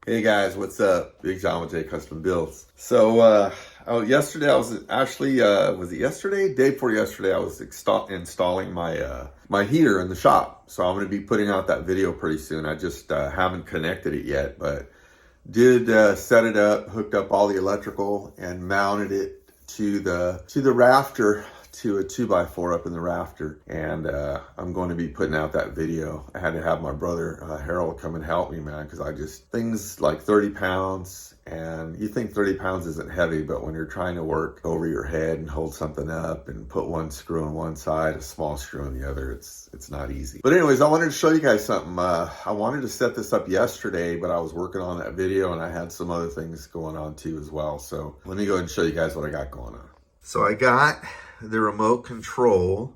Hey guys, what's up? Big John with J Custom Builds. Yesterday I was actually, was it yesterday? Day before yesterday, I was installing my heater in the shop. So I'm going to be putting out that video pretty soon. I just haven't connected it yet, but did set it up, hooked up all the electrical, and mounted it to the rafter, to a 2x4 up in the rafter. And I'm going to be putting out that video. I had to have my brother Harold come and help me, man, because things like 30 pounds, and you think 30 pounds isn't heavy, but when you're trying to work over your head and hold something up and put one screw on one side, a small screw on the other, it's not easy. But anyways, I wanted to show you guys something. I wanted to set this up yesterday, but I was working on that video and I had some other things going on too as well. So let me go ahead and show you guys what I got going on. So I got the remote control,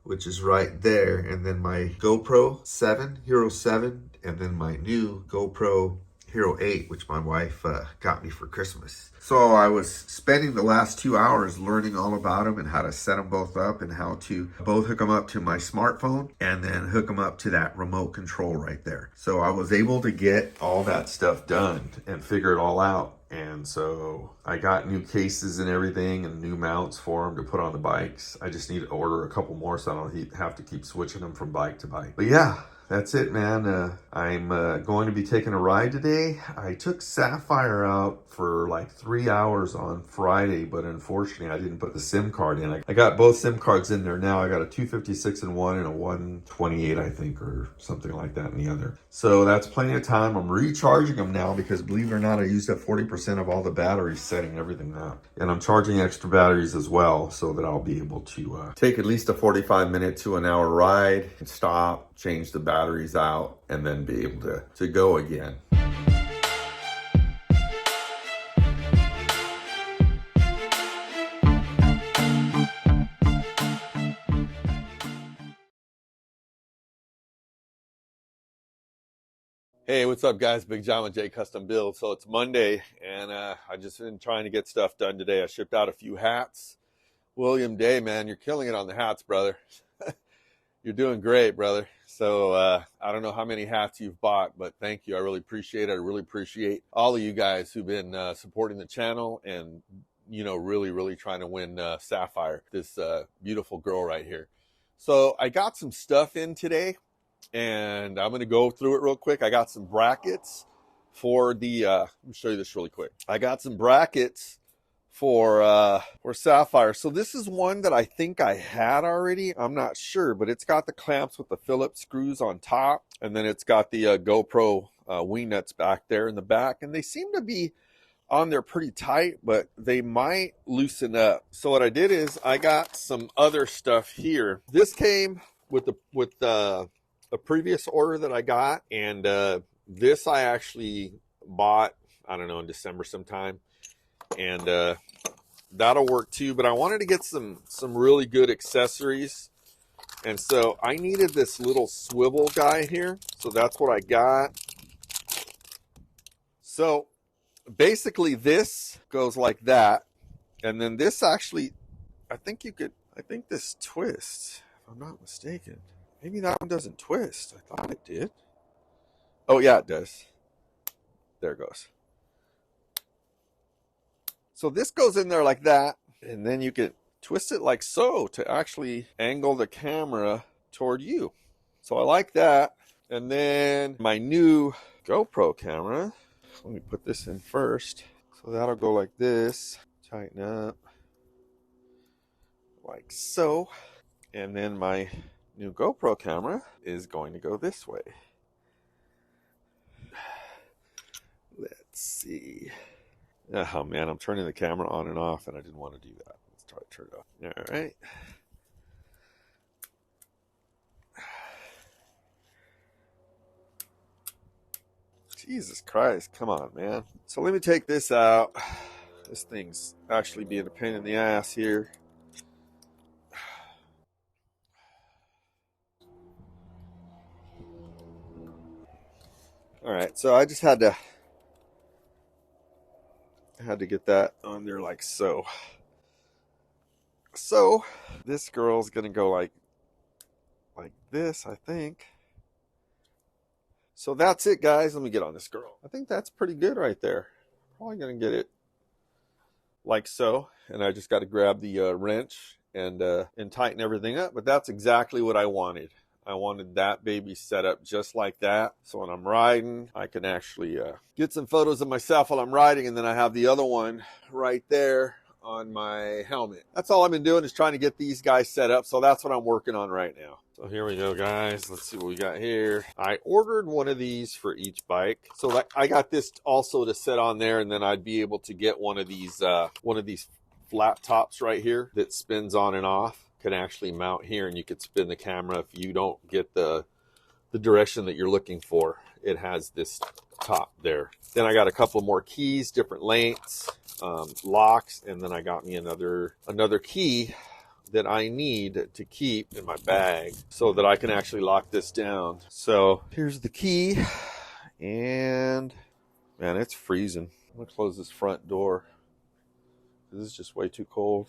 which is right there, and then my GoPro 7, Hero 7, and then my new GoPro Hero 8, which my wife got me for Christmas. So I was spending the last 2 hours learning all about them and how to set them both up and how to both hook them up to my smartphone and then hook them up to that remote control right there. So I was able to get all that stuff done and figure it all out. And so I got new cases and everything and new mounts for them to put on the bikes. I just need to order a couple more so I don't have to keep switching them from bike to bike. But yeah, that's it, man. I'm going to be taking a ride today. I took SAPPHIRE out for like 3 hours on Friday, but unfortunately I didn't put the SIM card in. I got both SIM cards in there now. I got a 256 in one and a 128, I think, or something like that in the other. So that's plenty of time. I'm recharging them now because, believe it or not, I used up 40% of all the batteries setting everything up. And I'm charging extra batteries as well so that I'll be able to take at least a 45-minute to an hour ride and stop, change the batteries out, and then be able to go again. Hey, what's up, guys? Big John with J Custom Build. So it's Monday, and I just been trying to get stuff done today. I shipped out a few hats. William Day, man, you're killing it on the hats, brother. You're doing great, brother. So I don't know how many hats you've bought, but thank you. I really appreciate it. I really appreciate all of you guys who've been supporting the channel and, you know, really trying to win SAPPHIRE, this beautiful girl right here. So I got some stuff in today, and I'm going to go through it real quick. I got some brackets for the, let me show you this really quick. I got some brackets for SAPPHIRE. So this is one that I think I had already. I'm not sure, but it's got the clamps with the Phillips screws on top, and then it's got the GoPro wing nuts back there in the back, and they seem to be on there pretty tight, but they might loosen up. So what I did is I got some other stuff here. This came with the previous order that I got, and this I actually bought, I don't know, in December sometime, and that'll work too. But I wanted to get some really good accessories, and so I needed this little swivel guy here, so that's what I got. So basically this goes like that, and then this actually, I think this twists, if I'm not mistaken. Maybe that one doesn't twist. I thought it did. Oh yeah, it does. There it goes. So this goes in there like that, and then you can twist it like so to actually angle the camera toward you. So I like that. And then my new GoPro camera, let me put this in first. So that'll go like this, tighten up like so. And then my new GoPro camera is going to go this way. Let's see. Oh man, I'm turning the camera on and off, and I didn't want to do that. Let's try to turn it off. All right. Jesus Christ, come on, man. So let me take this out. This thing's actually being a pain in the ass here. All right, so I just had to get that on there like so. So this girl's gonna go like this, I think. So that's it, guys. Let me get on this girl. I think that's pretty good right there. Probably gonna get it like so, and I just got to grab the wrench and tighten everything up. But that's exactly what I wanted. I wanted that baby set up just like that, so when I'm riding, I can actually get some photos of myself while I'm riding, and then I have the other one right there on my helmet. That's all I've been doing, is trying to get these guys set up. So that's what I'm working on right now. So here we go, guys. Let's see what we got here. I ordered one of these for each bike. So I got this also to set on there, and then I'd be able to get one of these flat tops right here that spins on and off. Can actually mount here, and you could spin the camera if you don't get the direction that you're looking for. It has this top there. Then I got a couple more keys, different lengths, locks, and then I got me another key that I need to keep in my bag so that I can actually lock this down. So here's the key, and man, it's freezing. I'm gonna close this front door. This is just way too cold.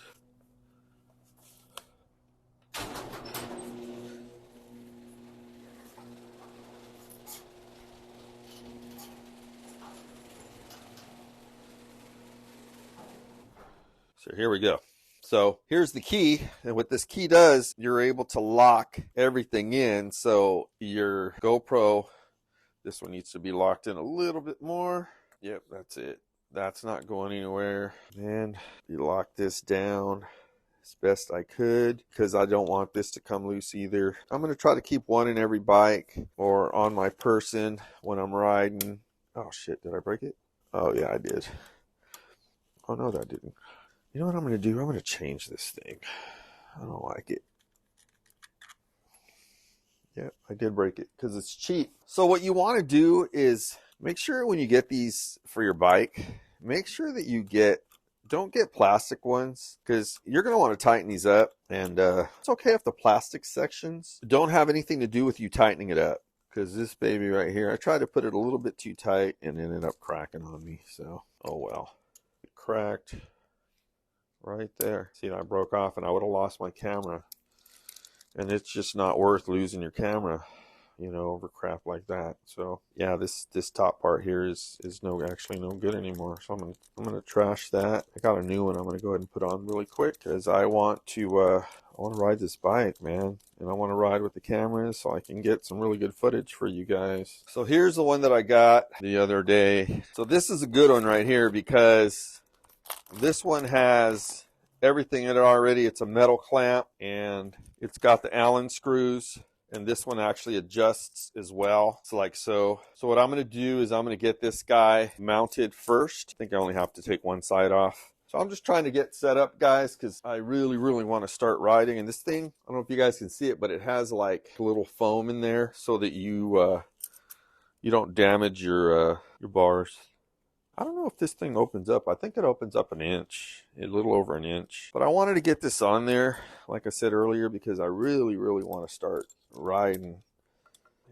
So here we go. So here's the key, and what this key does, you're able to lock everything in. So your GoPro, this one needs to be locked in a little bit more. Yep, that's it. That's not going anywhere. And you lock this down as best I could, because I don't want this to come loose either. I'm going to try to keep one in every bike or on my person when I'm riding. Oh shit, did I break it? Oh yeah, I did. Oh no, that didn't. You know what I'm going to do? I'm going to change this thing. I don't like it. Yep, I did break it because it's cheap. So what you want to do is make sure when you get these for your bike, make sure that you don't get plastic ones, because you're going to want to tighten these up. And it's okay if the plastic sections don't have anything to do with you tightening it up, because this baby right here, I tried to put it a little bit too tight and ended up cracking on me. So, oh well. It cracked right there. See, I broke off and I would have lost my camera. And it's just not worth losing your camera, you know, over crap like that. So yeah, this top part here is actually no good anymore. So I'm gonna trash that. I got a new one I'm gonna go ahead and put on really quick, because I want to ride this bike, man. And I want to ride with the cameras so I can get some really good footage for you guys. So here's the one that I got the other day. So this is a good one right here, because this one has everything in it already. It's a metal clamp, and it's got the Allen screws, and this one actually adjusts as well. It's like so. So what I'm going to do is I'm going to get this guy mounted first. I think I only have to take one side off. So I'm just trying to get set up, guys, because I really, really want to start riding. And this thing, I don't know if you guys can see it, but it has like a little foam in there so that you don't damage your bars. I don't know if this thing opens up. I think it opens up an inch, a little over an inch. But I wanted to get this on there, like I said earlier, because I really, really want to start riding.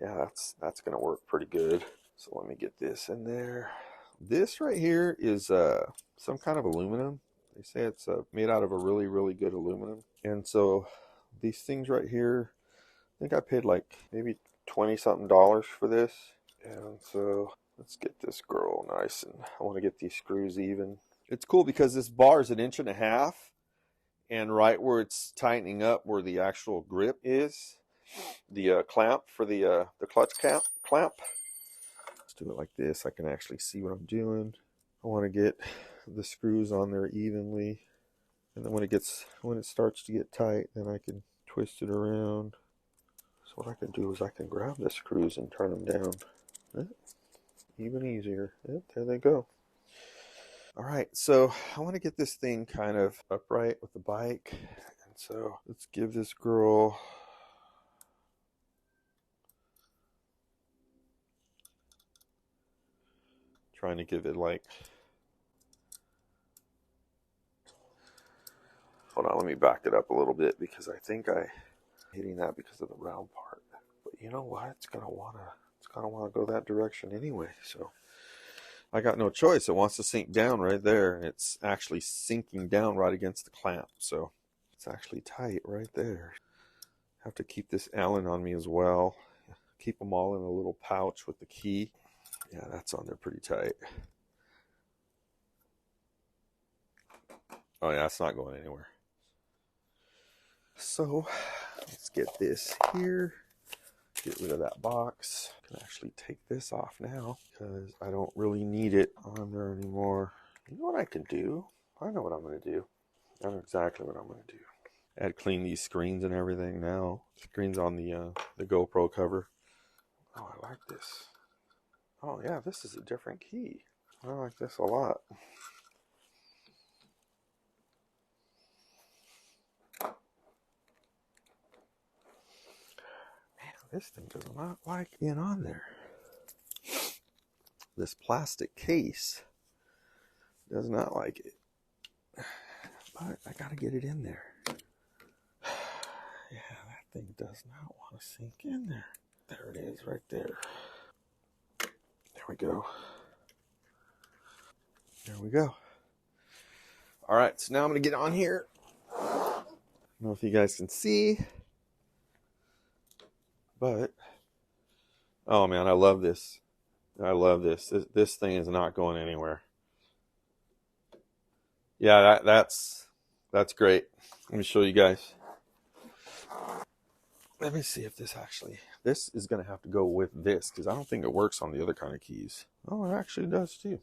Yeah, that's going to work pretty good. So let me get this in there. This right here is some kind of aluminum. They say it's made out of a really, really good aluminum. And so these things right here, I think I paid like maybe $20-something for this. And so let's get this girl nice, and I want to get these screws even. It's cool because this bar is 1.5 inches, and right where it's tightening up, where the actual grip is, the clamp for the clutch clamp. Let's do it like this. I can actually see what I'm doing. I want to get the screws on there evenly, and then when it starts to get tight, then I can twist it around. So what I can do is I can grab the screws and turn them down. Even easier. Yep, there they go. All right, so I want to get this thing kind of upright with the bike. And so let's give this girl trying to give it like, hold on, let me back it up a little bit, because I think I'm hitting that because of the round part. But you know what? It's gonna wanna go that direction anyway. So I got no choice. It wants to sink down right there, and it's actually sinking down right against the clamp. So it's actually tight right there. Have to keep this Allen on me as well. keep them all in a little pouch with the key. Yeah, that's on there pretty tight. Oh yeah, it's not going anywhere. So let's get this here. Get rid of that box. I can actually take this off now because I don't really need it on there anymore. You know what I can do? I know what I'm going to do. I know exactly what I'm going to do. I had to clean these screens and everything now. Screens on the GoPro cover. Oh, I like this. Oh yeah, this is a different key. I like this a lot. This thing does not like being on there. This plastic case does not like it. But I gotta get it in there. Yeah, that thing does not want to sink in there. There it is, right there. There we go. There we go. All right, so now I'm gonna get on here. I don't know if you guys can see. But, oh man, I love this. I love this. This thing is not going anywhere. Yeah, that's great. Let me show you guys. Let me see if this is going to have to go with this because I don't think it works on the other kind of keys. Oh, it actually does too.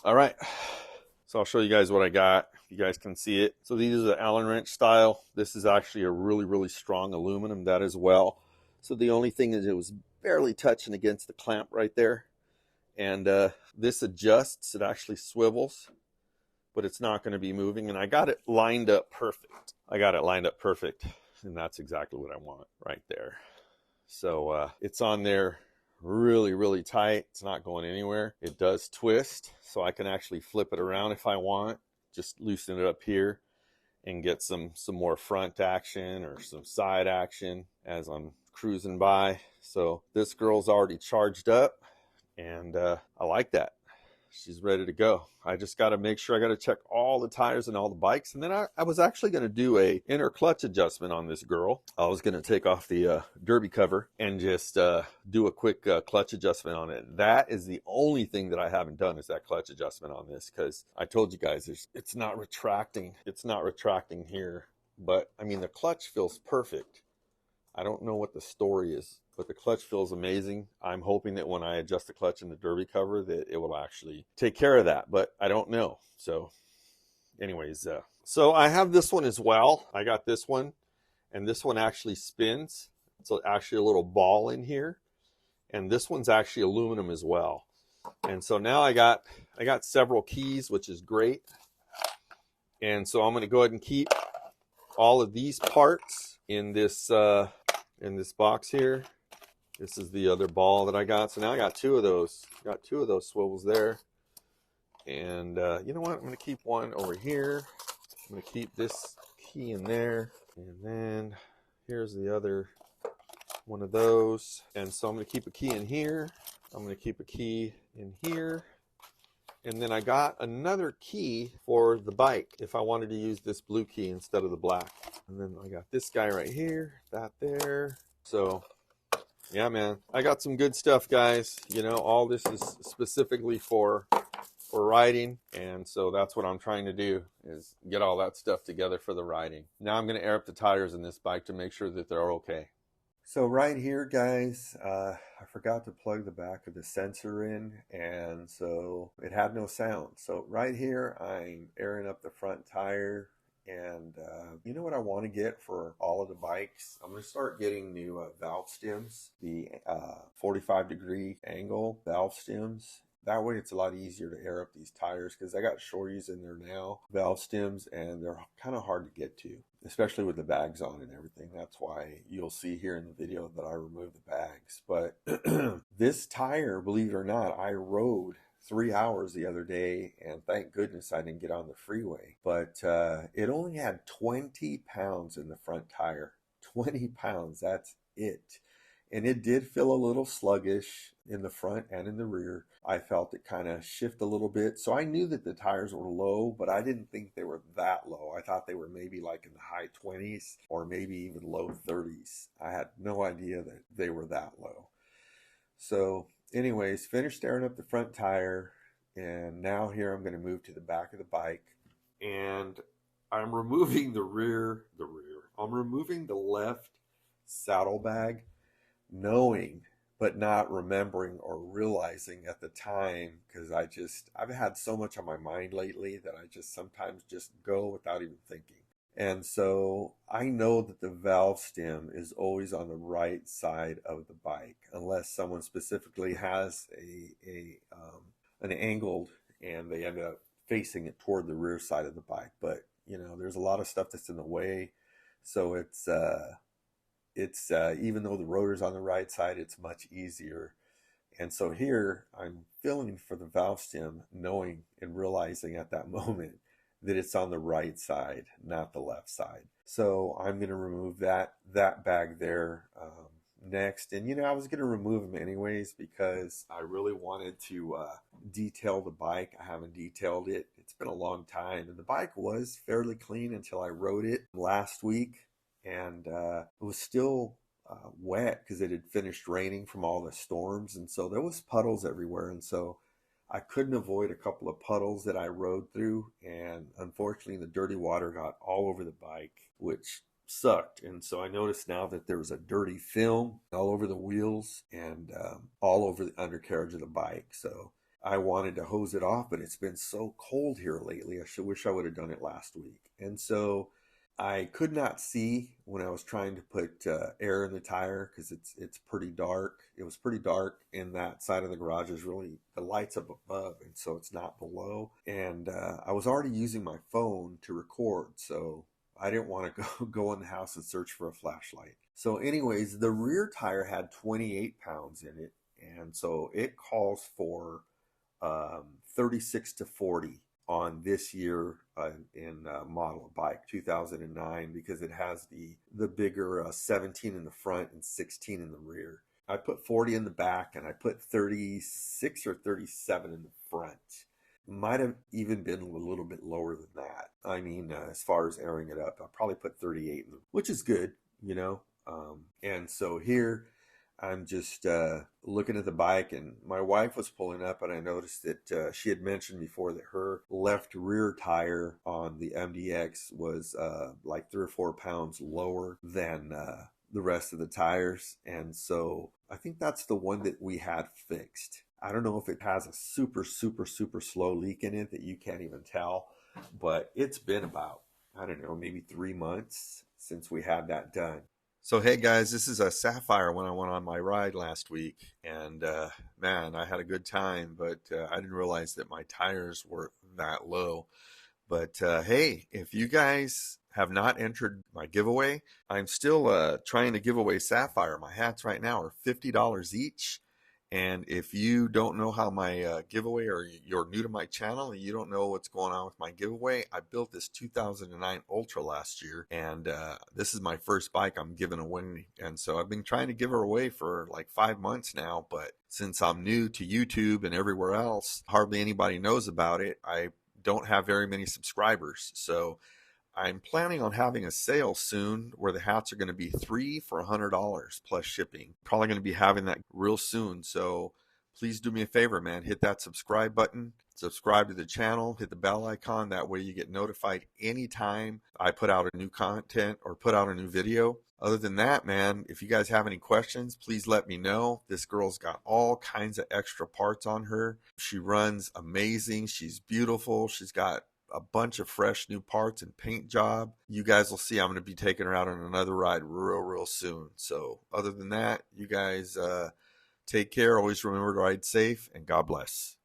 All right. So I'll show you guys what I got. You guys can see it. So these are the Allen wrench style. This is actually a really, really strong aluminum, that as well. So the only thing is it was barely touching against the clamp right there. And this adjusts, it actually swivels, but it's not going to be moving. And I got it lined up perfect. And that's exactly what I want right there. So it's on there really, really tight. It's not going anywhere. It does twist, so I can actually flip it around if I want. Just loosen it up here and get some more front action or some side action as I'm cruising by. So this girl's already charged up, and I like that. She's ready to go. I just got to make sure I got to check all the tires and all the bikes. And then I was actually going to do a inner clutch adjustment on this girl. I was going to take off the derby cover and just do a quick clutch adjustment on it. That is the only thing that I haven't done, is that clutch adjustment on this, because I told you guys it's not retracting. It's not retracting here. But I mean, the clutch feels perfect. I don't know what the story is, but the clutch feels amazing. I'm hoping that when I adjust the clutch in the derby cover that it will actually take care of that, but I don't know. So anyways, so I have this one as well. I got this one, and this one actually spins. It's actually a little ball in here, and this one's actually aluminum as well. And so now I got several keys, which is great. And so I'm going to go ahead and keep all of these parts in this box here. This is the other ball that I got. So now I got two of those. Got two of those swivels there. And you know what? I'm going to keep one over here. I'm going to keep this key in there. And then here's the other one of those. And so I'm going to keep a key in here. I'm going to keep a key in here. And then I got another key for the bike if I wanted to use this blue key instead of the black. And then I got this guy right here, that there. So yeah, man, I got some good stuff, guys. You know, all this is specifically for riding. And so that's what I'm trying to do, is get all that stuff together for the riding. Now I'm going to air up the tires in this bike to make sure that they're okay. So right here, guys, I forgot to plug the back of the sensor in, and so it had no sound. So right here, I'm airing up the front tire, and you know what I want to get for all of the bikes? I'm going to start getting new valve stems, the 45-degree angle valve stems. That way it's a lot easier to air up these tires, because I got shorties in there now, valve stems, and they're kind of hard to get to, especially with the bags on and everything. That's why you'll see here in the video that I remove the bags. But this tire, believe it or not, I rode 3 hours the other day, and thank goodness I didn't get on the freeway. But it only had 20 pounds in the front tire. 20 pounds, that's it. and it did feel a little sluggish in the front and in the rear. I felt it kind of shift a little bit. So I knew that the tires were low, but I didn't think they were that low. I thought they were maybe like in the high 20s or maybe even low 30s. I had no idea that they were that low. So anyways, finished tearing up the front tire, and now here I'm going to move to the back of the bike, and I'm removing I'm removing the left saddlebag, knowing but not remembering or realizing at the time, because I've had so much on my mind lately that I just sometimes just go without even thinking. And so I know that the valve stem is always on the right side of the bike, unless someone specifically has an angled and they end up facing it toward the rear side of the bike. But there's a lot of stuff that's in the way, so it's even though the rotor's on the right side, it's much easier. And so here I'm feeling for the valve stem, knowing and realizing at that moment that it's on the right side, not the left side. So I'm going to remove that bag there next. And I was going to remove them anyways because I really wanted to detail the bike. I haven't detailed it. It's been a long time, and the bike was fairly clean until I rode it last week, and it was still wet because it had finished raining from all the storms, and so there was puddles everywhere, and so I couldn't avoid a couple of puddles that I rode through, and unfortunately the dirty water got all over the bike, which sucked. And so I noticed now that there was a dirty film all over the wheels and all over the undercarriage of the bike. So I wanted to hose it off, but it's been so cold here lately. I wish I would have done it last week. And so I could not see when I was trying to put air in the tire because it's pretty dark. It was pretty dark, and that side of the garage is really, the light's up above, and so it's not below. And I was already using my phone to record, so I didn't want to go in the house and search for a flashlight. So anyways, the rear tire had 28 pounds in it, and so it calls for 36 to 40 on this year in model bike 2009, because it has the bigger 17 in the front and 16 in the rear. I put 40 in the back, and I put 36 or 37 in the front. Might have even been a little bit lower than that. I mean, as far as airing it up, I probably put 38 in, which is good, and so here I'm just looking at the bike, and my wife was pulling up, and I noticed that she had mentioned before that her left rear tire on the MDX was like 3 or 4 pounds lower than the rest of the tires. And so I think that's the one that we had fixed. I don't know if it has a super, super, super slow leak in it that you can't even tell, but it's been about, I don't know, maybe 3 months since we had that done. So, hey guys, this is a SAPPHIRE when I went on my ride last week, and man, I had a good time, but I didn't realize that my tires were that low. But hey, if you guys have not entered my giveaway, I'm still trying to give away SAPPHIRE. My hats right now are $50 each. And if you don't know how my giveaway, or you're new to my channel and you don't know what's going on with my giveaway, I built this 2009 Ultra last year, and this is my first bike I'm giving away. And so I've been trying to give her away for like 5 months now, but since I'm new to YouTube and everywhere else, hardly anybody knows about it. I don't have very many subscribers. So I'm planning on having a sale soon where the hats are going to be 3 for $100 plus shipping. Probably going to be having that real soon. So please do me a favor, man. Hit that subscribe button, subscribe to the channel, hit the bell icon. That way you get notified anytime I put out a new content or put out a new video. Other than that, man, if you guys have any questions, please let me know. This girl's got all kinds of extra parts on her. She runs amazing. She's beautiful. She's got a bunch of fresh new parts and paint job. You guys will see I'm going to be taking her out on another ride real soon. So other than that, you guys take care. Always remember to ride safe, and God bless.